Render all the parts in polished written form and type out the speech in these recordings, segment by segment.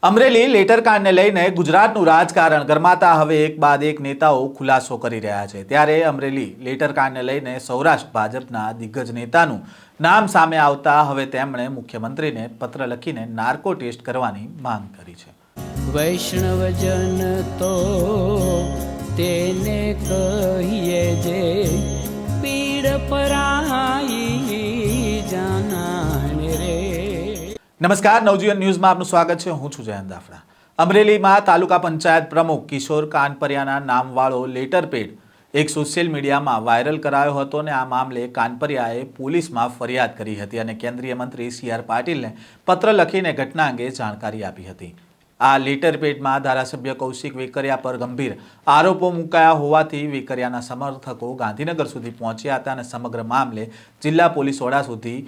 Amreli letter કાંડને લઈને ગુજરાતનું રાજકારણ ગરમાતા હવે એક બાદ એક નેતાઓ ખુલાસો કરી રહ્યા છે। ત્યારે અમરેલી લેટર કાંડને લઈને સૌરાષ્ટ્ર ભાજપના દિગ્ગજ નેતાનું નામ સામે આવતા હવે તેમણે મુખ્યમંત્રીને પત્ર લખીને નાર્કો ટેસ્ટ કરવાની માંગ કરી છે। વૈષ્ણવજન તો તેને કહીએ જે પીડ પરાઈ જાનાને રે। નમસ્કાર, નવજીવન ન્યૂઝમાં આપનું સ્વાગત છે। હું છું જયંત દાફડા। અમરેલીમાં તાલુકા પંચાયત પ્રમુખ કિશોર કાનપરિયાના નામવાળો લેટર પેડ એક સોશિયલ મીડિયામાં વાયરલ કરાયો હતો અને આ મામલે કાનપરિયાએ પોલીસમાં ફરિયાદ કરી હતી અને કેન્દ્રીય મંત્રી CR પાટીલને પત્ર લખીને ઘટના અંગે જાણકારી આપી હતી। આ લેટર પેડમાં ધારાસભ્ય કૌશિક વેકરિયા પર ગંભીર આરોપો મુકાયા હોવાથી વેકરિયાના સમર્થકો ગાંધીનગર સુધી પહોંચ્યા હતા અને સમગ્ર મામલે જિલ્લા પોલીસ વડા સુધી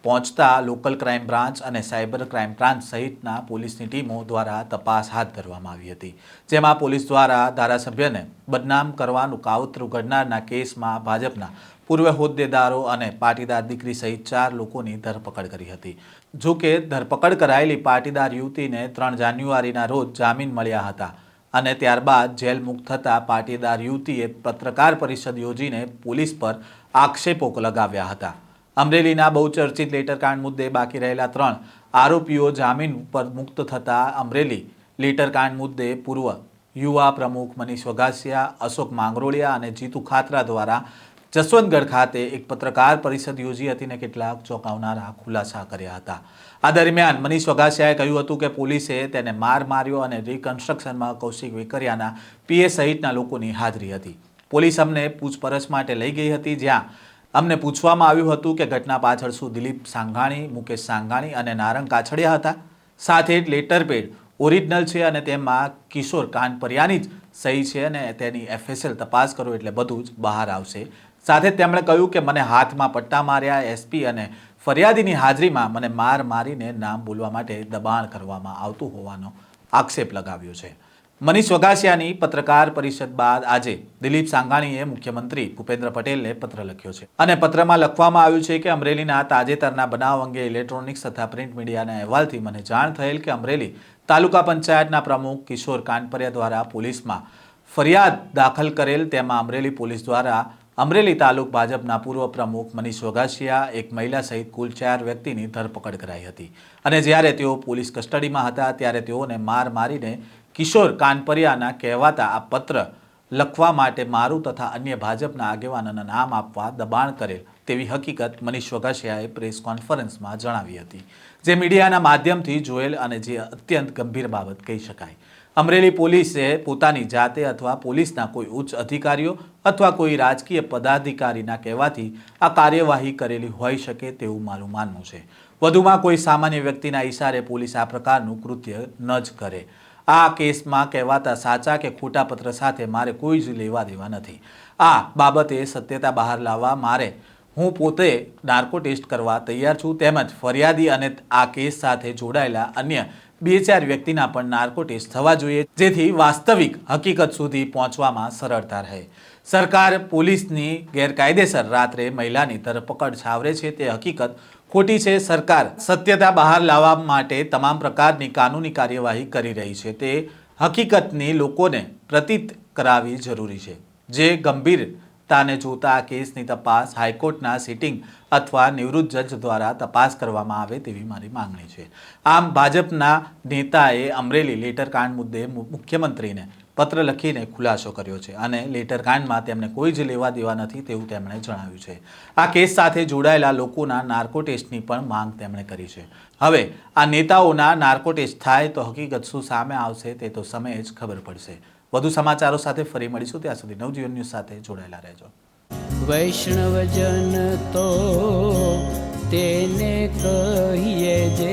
પહોંચતા લોકલ ક્રાઇમ બ્રાન્ચ અને સાયબર ક્રાઇમ બ્રાન્ચ સહિતના પોલીસની ટીમો દ્વારા તપાસ હાથ ધરવામાં આવી હતી, જેમાં પોલીસ દ્વારા ધારાસભ્યને બદનામ કરવાનું કાવતરું ઘડનારના કેસમાં ભાજપના પૂર્વ હોદ્દેદારો અને પાટીદાર દીકરી સહિત 4 લોકોની ધરપકડ કરી હતી। જો કે ધરપકડ કરાયેલી પાટીદાર યુવતીને 3 જાન્યુઆરીના રોજ જામીન મળ્યા હતા અને ત્યારબાદ જેલ મુક્ત થતાં પાટીદાર યુવતીએ પત્રકાર પરિષદ યોજીને પોલીસ પર આક્ષેપો લગાવ્યા હતા। અમરેલીના બહુચર્ચિત લેટરકાંડ મુદ્દે બાકી રહેલા 3 આરોપીઓ જામીન પર મુક્ત થતાં અમરેલી લેટરકાંડ મુદ્દે પૂર્વ યુવા પ્રમુખ મનીષ વઘાસિયા, અશોક માંગરોળિયા અને જીતુ ખાતરા દ્વારા જસવંતગઢ ખાતે એક પત્રકાર પરિષદ યોજી હતી અને કેટલાક ચોંકાવનારા ખુલાસા કર્યા હતા। આ દરમિયાન મનીષ વઘાસિયાએ કહ્યું હતું કે પોલીસે તેને માર્યો અને રિકન્સ્ટ્રક્શનમાં કૌશિક વેકરિયાના PA સહિતના લોકોની હાજરી હતી। પોલીસ અમને પૂછપરછ માટે લઈ ગઈ હતી, જ્યાં અમને પૂછવામાં આવ્યું હતું કે ઘટના પાછળ શું દિલીપ સાંઘાણી, મુકેશ સાંઘાણી અને નારંગ કાછડિયા હતા। સાથે જ લેટર પેડ ઓરિજિનલ છે અને તેમાં કિશોર કાનપરિયાની જ સહી છે અને તેની FSL તપાસ કરો એટલે બધું જ બહાર આવશે। સાથે જ તેમણે કહ્યું કે મને હાથમાં પટ્ટા માર્યા, SP અને ફરિયાદીની હાજરીમાં મને મારીને નામ બોલવા માટે દબાણ કરવામાં આવતું હોવાનો આક્ષેપ લગાવ્યો છે। મનીષ વઘાસિયાની પત્રકાર પરિષદ બાદ આજે દિલીપ સાંઘાણીએ મુખ્યમંત્રી ભૂપેન્દ્ર પટેલને પત્ર લખ્યો છે અને પત્રમાં લખવામાં આવ્યું છે કે અમરેલીના તાજેતરના બનાવ અંગે ઇલેક્ટ્રોનિક્સ તથા પ્રિન્ટ મીડિયાના અહેવાલથી મને જાણ થયેલ કે અમરેલી તાલુકા પંચાયતના પ્રમુખ કિશોર કાનપરિયા દ્વારા પોલીસમાં ફરિયાદ દાખલ કરેલ, તેમાં અમરેલી પોલીસ દ્વારા અમરેલી તાલુક ભાજપના પૂર્વ પ્રમુખ મનીષ વઘાસિયા, એક મહિલા સહિત કુલ 4 વ્યક્તિની ધરપકડ કરાઈ હતી અને જ્યારે તેઓ પોલીસ કસ્ટડીમાં હતા ત્યારે તેઓને મારીને કિશોર કાનપરિયાના કહેવાતા આ પત્ર લખવા માટે મારું તથા અન્ય ભાજપના આગેવાનોના નામ આપવા દબાણ કરેલ તેવી હકીકત મનીષ વઘાસિયાએ પ્રેસ કોન્ફરન્સમાં જણાવી હતી, જે મીડિયાના માધ્યમથી જોયેલ અને જે અત્યંત ગંભીર બાબત કહી શકાય। અમરેલી પોલીસે પોતાની જાતે અથવા પોલીસના કોઈ ઉચ્ચ અધિકારીઓ અથવા કોઈ રાજકીય પદાધિકારીના કહેવાથી આ કાર્યવાહી કરેલી હોઈ શકે તેવું મારું માનવું છે। વધુમાં કોઈ સામાન્ય વ્યક્તિના ઇશારે પોલીસ આ પ્રકારનું કૃત્ય ન જ કરે। આ કેસમાં કહેવાતા સાચા કે ખોટા પત્ર સાથે મારે કોઈ જ લેવા દેવા નથી। આ બાબતે સત્યતા બહાર લાવવા હું પોતે નાર્કો ટેસ્ટ કરવા તૈયાર છું, તેમજ ફરિયાદી અને આ કેસ સાથે જોડાયેલા અન્ય 2-4 વ્યક્તિના પણ નાર્કો ટેસ્ટ થવા જોઈએ, જેથી વાસ્તવિક હકીકત સુધી પહોંચવામાં સરળતા રહે। સરકાર પોલીસની ગેરકાયદેસર રાત્રે મહિલાની ધરપકડ છાવરે છે તે હકીકત ખોટી છે। સરકાર સત્યતા બહાર લાવવા માટે તમામ પ્રકારની કાનૂની કાર્યવાહી કરી રહી છે, તે હકીકતની લોકોને પ્રતીત કરાવવી જરૂરી છે। જે ગંભીરતાને જોતા આ કેસની તપાસ હાઈકોર્ટના સિટિંગ અથવા નિવૃત્ત જજ દ્વારા તપાસ કરવામાં આવે તેવી મારી માંગણી છે। આમ ભાજપના નેતાએ અમરેલી લેટરકાંડ મુદ્દે મુખ્યમંત્રીને પત્ર લખીને ખુલાસો કર્યો છે અને લેટરકાંડમાં તેમને કોઈ જ લેવા દેવા નથી તેવું તેમણે જણાવ્યું છે। આ કેસ સાથે જોડાયેલા લોકોના નાર્કો ટેસ્ટની પણ માંગ તેમણે કરી છે। હવે આ નેતાઓના નાર્કો ટેસ્ટ થાય તો હકીકત શું સામે આવશે તે તો સમયે જ ખબર પડશે। વધુ સમાચારો સાથે ફરી મળીશું, ત્યાં સુધી નવજીવન ન્યૂઝ સાથે જોડાયેલા રહેજો। વૈષ્ણવજન તો તેને કહીએ જે